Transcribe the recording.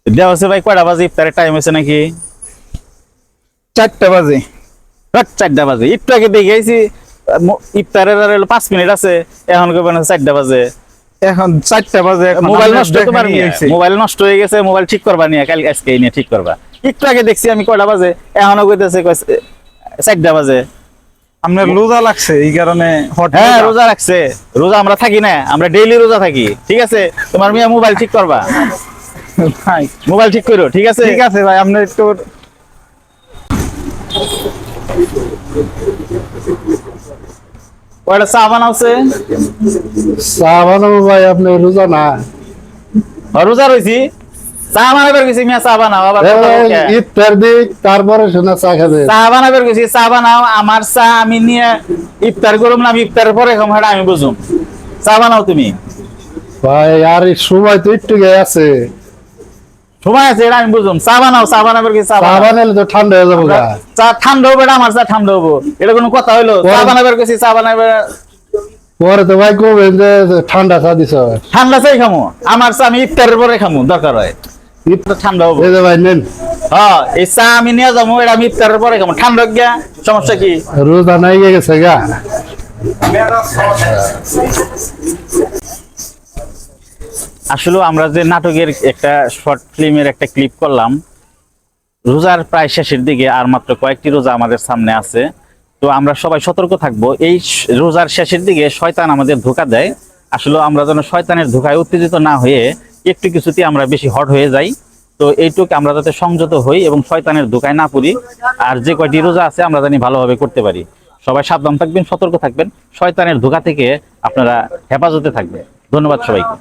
দেওয়া হচ্ছে ভাই, কয়টা বাজে ইফতারের টাইম হয়েছে নাকি? 4টা বাজে। 4টা বাজে, একটু আগে দেখেছি ইফতারের আর 5 মিনিট আছে, এখন কেবল 4টা বাজে। এখন 4টা বাজে। মোবাইল নষ্ট তোমার, মোবাইল নষ্ট হয়ে গেছে, মোবাইল ঠিক করবা নিয়ে কাল আজকে নিয়ে ঠিক করবা। একটু আগে দেখছি আমি কয়টা বাজে, এখনো কইতেছে 4টা বাজে। আপনার রোজা লাগছে এই কারণে। হ্যাঁ রোজা রাখছে, রোজা আমরা থাকি না, আমরা ডেইলি রোজা থাকি। ঠিক আছে, তোমার মিয়া মোবাইল ঠিক করবা, ভাই মোবাইল ঠিক করো। ঠিক আছে, ঠিক আছে ভাই, আপনি একটু কয়টা চা বানাওছে? চা বানাবো ভাই, আপনি রোজা না? রোজা রয়েছি, চা বানাবার গেছি মিয়া, চা বানাও আবার কথা বল কে? ইফতার দিক তারপরে শোনা চা খাবে। চা বানাবার গেছি, চা বানাও। আমার চা আমি নিয়ে ইফতার করুম না, আমি ইফতারের পরে খাম, সেটা আমি বুঝুম। চা বানাও তুমি। ভাই আর এই সময় তো একটু গে আছে, সময় আছে, এটা আমি বুঝুম। চা বানাও, চা বানাবার গেছি, চা চা বানাও। বানালে তো ঠান্ডা হয়ে যাবো গা। চা ঠান্ডা হবে, এটা আমার চা ঠান্ডা হবো, এটা কোনো কথা হইলো? চা বানাবার গেছি, চা বানাবার পরে তো ভাই কবেন যে ঠান্ডা চা দিছ। ঠান্ডা চাই খামো, আমার চা আমি ইফতারের পরে খামো, দরকার হয় ইফতার ঠান্ডা হবো। এই যে ভাই নেন, হ্যাঁ এই চা আমি নিয়ে যাবো, এটা আমি ইফতারের পরে খামো, ঠান্ডা গিয়া সমস্যা কি? রোজা নাই গেছে গা। আসলে আমরা যে নাটকের একটা শর্ট ফিল্মের একটা ক্লিপ করলাম, রোজার প্রায় শেষের দিকে, আর মাত্র কয়েকটি রোজা আমাদের সামনে আছে। তো আমরা সবাই সতর্ক থাকবো। এই রোজার শেষের দিকে শয়তান আমাদের ধোঁকা দেয়। আসলে আমরা যেন শয়তানের ধোঁকায় উত্তেজিত না হয়ে একটু কিছুতে আমরা বেশি হট হয়ে যাই। তো এইটুকু আমরা যাতে সংযত হই এবং শয়তানের ধোঁকায় না পড়ি, আর যে কয়টি রোজা আছে আমরা জানি ভালোভাবে করতে পারি। সবাই সাবধান থাকবেন, সতর্ক থাকবেন, শয়তানের ধোঁকা থেকে আপনারা হেফাজতে থাকবেন। ধন্যবাদ সবাইকে।